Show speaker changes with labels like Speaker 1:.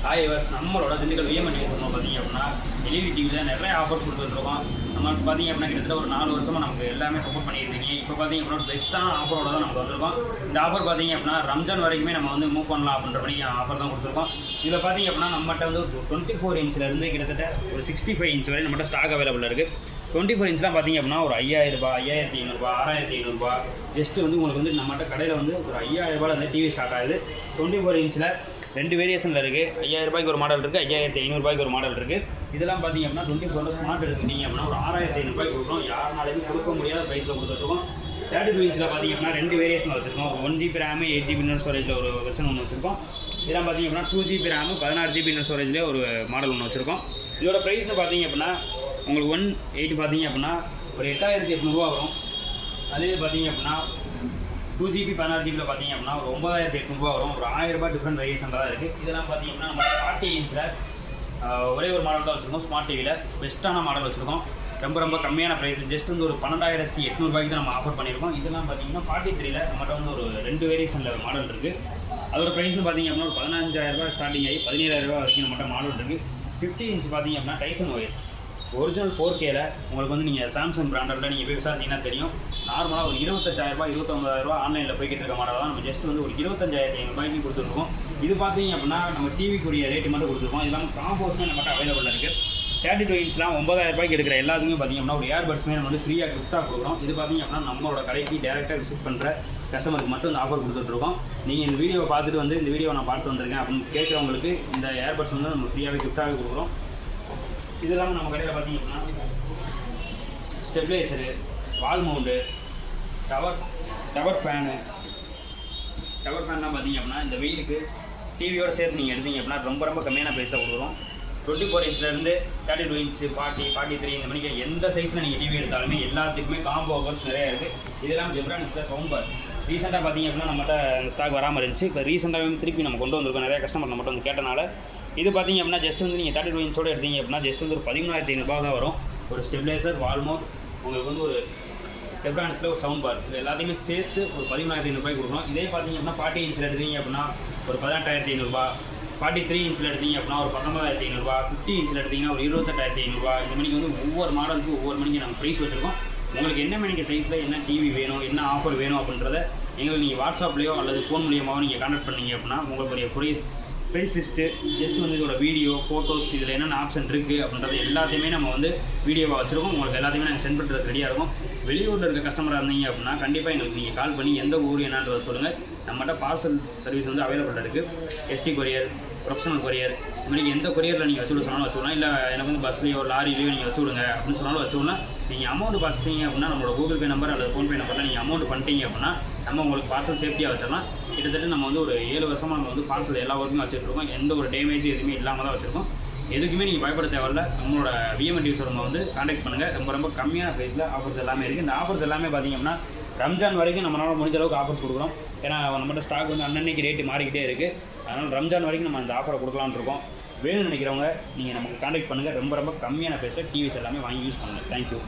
Speaker 1: Hi viewers, நம்மளோட Dindigul விஎம்என் TV சொன்னோம் பார்த்தீங்க அப்படின்னா எல்இடி டிவியில் நிறைய ஆஃபர்ஸ் கொடுத்துட்ருக்கோம். நம்ம பார்த்தீங்க அப்படின்னா கிட்டத்தட்ட ஒரு 4 வருஷமாக நமக்கு எல்லாமே சப்போர்ட் பண்ணியிருக்கீங்க. இப்போ பார்த்தீங்க அப்படின்னா பெஸ்ட்டான ஆஃபரோட தான் நமக்கு வந்திருக்கோம். இந்த ஆஃபர் பார்த்தீங்க அப்படின்னா ரம்ஜான் வரைக்குமே நம்ம வந்து மூவ் பண்ணலாம் அப்படின்ற மாதிரி ஆஃபர் தான் கொடுத்துருக்கோம். இதில் பார்த்தீங்க அப்படின்னா நம்மகிட்ட வந்து 24 இன்ச்சிலேருந்து கிட்டத்தட்ட ஒரு 65 இன்ச் வரை நம்மகிட்ட ஸ்டாக் அவைலபிள் இருக்குது. 24 இன்ச்லாம் பார்த்தீங்க அப்படின்னா ஒரு 5000 ரூபாய், 5500 6500 ஜஸ்ட்டு வந்து உங்களுக்கு வந்து நம்மகிட்ட கடையில் வந்து ஒரு 5000 ரூபாயில் வந்து டிவி ஸ்டாக் ஆகுது. 24 இன்ச்சில் 2 வேரியேஷனில் இருக்குது. 5000 ரூபாய்க்கு ஒரு மாடல் இருக்குது, 5500 ரூபாய்க்கு ஒரு மாடல் இருக்குது. இதெல்லாம் பார்த்தீங்க அப்படின்னா 24 ஸ்மார்ட் எடுத்துக்கிட்டீங்க அப்படின்னா ஒரு 6500 ரூபாய்க்கு கொடுக்குறோம். யாருனாலையும் கொடுக்க முடியாத ப்ரைஸில் கொடுத்துருக்கோம். 32 இன்ச்சில் பார்த்தீங்க அப்படின்னா 2 வேரியேஷன் வச்சுருக்கோம். 1GB ரேமு 8GB இன்டர்னல் ஸ்டோரேஜில் ஒரு வெர்ஷன் ஒன்று வச்சுருக்கோம். இதெல்லாம் பார்த்தீங்க அப்படின்னா 2GB ரேமு 16GB இன்டர்னல் ஸ்டோரேஜில் ஒரு மாடல் ஒன்று வச்சுருக்கோம். இதோட ப்ரைஸ்னு பார்த்தீங்க அப்படின்னா உங்களுக்கு 1.8 பார்த்தீங்க அப்படின்னா ஒரு 8800 ரூபா வரும். அதே பார்த்தீங்க அப்படின்னா 2GB 16GB பார்த்தீங்க அப்படின்னா ஒரு 9800 ரூபா வரும். ஒரு 1000 ரூபாய் டிஃப்ரெண்ட் வேரியேஷன் தான் இருக்குது. இதெல்லாம் பார்த்தீங்க அப்படின்னா நம்ம 40 இன்ச்சில் ஒரே ஒரு மாடல் தான் வச்சுருக்கோம். ஸ்மார்ட் டிவியில் பெஸ்ட்டான மாடல் வச்சுருக்கோம். ரொம்ப கம்மியான ப்ரைஸ், ஜஸ்ட் வந்து ஒரு 12800 ரூபாய்க்கு தான் நம்ம ஆஃபர் பண்ணியிருக்கோம். இதெல்லாம் பார்த்தீங்கன்னா 43ல் நம்மகிட்ட வந்து ஒரு 2 வேரியேஷனில் மாடல் இருக்குது. அதோட ப்ரைஸ்னு பார்த்தீங்க அப்படின்னா ஒரு 15000 ரூபாய் ஸ்டார்டிங் ஆகி 17000 ரூபாய் வரைக்கும் நம்மகிட்ட மாடல் இருக்குது. 50 இன்ச் பார்த்தீங்க அப்படின்னா டைசன் OS ஒரிஜினல் 4Kல உங்களுக்கு வந்து நீங்கள் சாம்சங் பிராண்டடில் நீங்கள் போய் விசாரிச்சிங்கன்னா தெரியும். நார்மலாக ஒரு 28000 ரூபாய் 29000 ரூபா ஆன்லைனில் போய்கிட்டு இருக்க மாடல் தான் நம்ம ஜஸ்ட் வந்து ஒரு 25500 ரூபாய்க்கு கொடுத்துருக்கோம். இது பார்த்தீங்க அப்படின்னா நம்ம டிவிக்குரிய ரேட்டு மட்டும் கொடுத்துருக்கோம். இது இல்லாமல் காம்போஸ்மே நம்மகிட்ட அவைலபிள் இருக்குது. 32 இன்ச்லாம் 9000 ரூபாய்க்கு எடுக்கிற எல்லாத்துக்குமே பார்த்தீங்க அப்படின்னா ஒரு ஏர்பட்ஸ்மே நம்ம வந்து ஃப்ரீயாக கிஃப்ட்டாக கொடுக்குறோம். இது பார்த்தீங்க அப்படின்னா நம்மளோட கடைக்கு டேரெக்டாக விசிட் பண்ணுற கஸ்டமருக்கு மட்டும் இந்த ஆஃபர் கொடுத்துட்ருக்கோம். நீங்கள் இந்த வீடியோவை பார்த்துட்டு வந்து இந்த வீடியோவை நான் பார்த்து வந்திருக்கேன் அப்படின்னு கேட்குறவங்களுக்கு இந்த ஏர்பட்ஸ் வந்து நம்ம ஃப்ரீயாகவே கிஃப்ட்டாகவே கொடுக்குறோம். இது இல்லாமல் நம்ம கடையில் பார்த்தீங்க அப்படின்னா ஸ்டெபிளைசரு, வால் மவுண்டு, டவர் ஃபேன்லாம் பார்த்தீங்க அப்படின்னா இந்த வெயிலுக்கு டிவியோட சேர்த்து நீங்கள் எடுத்தீங்க அப்படின்னா ரொம்ப கம்மியான ப்ரைஸில் கொடுக்குறோம். 24 இன்ச்லேருந்து 32 இன்ச்சு 40, 43 இந்த மணிக்கு எந்த சைஸில் நீங்கள் டிவி எடுத்தாலுமே எல்லாத்துக்குமே காம்போ ஆஃபர்ஸ் நிறையா இருக்குது. இதெல்லாம் ஜெப்ரானிக்ஸில் சவுண்ட் பார் ரீசெண்டாக பார்த்தீங்க அப்படின்னா நம்மகிட்ட அந்த ஸ்டாக் வராமல் இருந்துச்சு. இப்போ ரீசெண்டாக திருப்பி நம்ம கொண்டு வந்திருக்கோம். நிறைய கஸ்டமர் நம்மகிட்ட வந்து கேட்டனால இது பார்த்தீங்க அப்படின்னா ஜஸ்ட் வந்து நீங்கள் 32 இன்ச்சோடு எடுத்தீங்க அப்படின்னா ஜஸ்ட் வந்து ஒரு 13500 ரூபா தான் வரும். ஒரு ஸ்டெபிளைசர், வால்மோட், உங்களுக்கு வந்து ஒரு ஜெப்ரானிக்ஸில் ஒரு சவுண்ட் பார், இது எல்லாத்தையுமே சேர்த்து ஒரு 13500 ரூபாய்க்கு கொடுக்குறோம். இதே பார்த்தீங்க அப்படின்னா 40 இன்ச்சில் எடுத்தீங்க அப்படின்னா ஒரு 18500 ரூபா, 43 இன்ச்சில் எடுத்தீங்க அப்படின்னா ஒரு 19500 ரூபா, 50 இன்ச்சில் எடுத்தீங்கன்னா ஒரு 28500 ரூபா. இந்த மணிக்கு வந்து ஒவ்வொரு மாடலுக்கு ஒவ்வொரு மணிக்கு நாங்கள் ப்ரைஸ் வச்சுருக்கோம். உங்களுக்கு என்ன மணிக்கு சைஸில் என்ன டிவி வேணும், என்ன ஆஃபர் வேணும் அப்படின்றத எங்களுக்கு நீங்கள் வாட்ஸ்அப்லேயோ அல்லது ஃபோன் மூலியமாகவோ நீங்கள் கான்டாக்ட் பண்ணீங்க அப்படின்னா உங்களுடைய ப்ரைஸ் லிஸ்ட்டு, ஜஸ்ட் வந்து இதோட வீடியோ, ஃபோட்டோஸ், இதில் என்னென்ன ஆப்ஷன் இருக்குது அப்படின்றது எல்லாத்தையுமே நம்ம வந்து வீடியோவாக வச்சுருக்கோம். உங்களுக்கு எல்லாத்தையுமே நாங்கள் சென்ட் பண்ணுறதுக்கு ரெடியாக இருக்கும். வெளியூரில் இருக்க கஸ்டமராக இருந்தீங்க அப்படின்னா கண்டிப்பாக எங்களுக்கு நீங்கள் கால் பண்ணி எந்த ஊர் என்னன்றதை சொல்லுங்கள். நம்மகிட்ட பார்சல் சர்வீஸ் வந்து அவைலபிளாக இருக்குது. எஸ்டி கொரியர், ப்ரொஃபஷனல் கொரியர், இந்த மாதிரி எந்த கொரியரில் நீங்கள் வச்சு விட சொன்னாலும் வச்சுக்கலாம். இல்லை எனக்கு வந்து பஸ்லேயோ லாரிலையோ நீங்கள் வச்சு விடுங்க அப்படின்னு சொன்னாலும் வச்சுக்கலாம். நீங்கள் அமௌண்ட் பார்த்துட்டீங்க அப்படின்னா நம்மளோட கூகுள் பே நம்பர் அல்லது ஃபோன்பே நம்பரில் நீங்கள் அமௌண்ட் பண்ணிட்டீங்க அப்படின்னா நம்ம உங்களுக்கு பார்சல் சேஃப்டியாக வச்சிடலாம். கிட்டத்தட்ட நம்ம வந்து ஒரு 7 வருஷமாக நம்ம வந்து பார்சல் எல்லா ஒர்க்குமே வச்சுருக்கோம். எந்த ஒரு டேமேஜ் எதுவுமே இல்லாமல் தான் வச்சுருக்கோம். எதுக்குமே நீங்கள் பயப்பட தேவையில்ல. நம்மளோட விஎம்என் டிவி ஷோரூமை வந்து கான்டாக்ட் பண்ணுங்கள். ரொம்ப கம்மியான ப்ரைஸில் ஆஃபர்ஸ் எல்லாமே இருக்குது. இந்த ஆஃபர்ஸ் எல்லாமே பார்த்தீங்க அப்படின்னா ரம்ஜான் வரைக்கும் நம்மளால் முடிஞ்ச அளவுக்கு ஆஃபர்ஸ் கொடுக்குறோம். ஏன்னா நம்மகிட்ட ஸ்டாக் வந்து அன்னன்னைக்கு ரேட்டு மாறிக்கிட்டே இருக்குது. அதனால் ரம்ஜான் வரைக்கும் நம்ம அந்த ஆஃபரை கொடுக்கலான்னு இருக்கோம். வேணும்னு நினைக்கிறவங்க நீங்கள் நமக்கு கான்டாக்ட் பண்ணுங்கள். ரொம்ப கம்மியான ப்ரைஸில் டிவிஸ் எல்லாமே வாங்கி யூஸ் பண்ணுங்கள். தேங்க்யூ.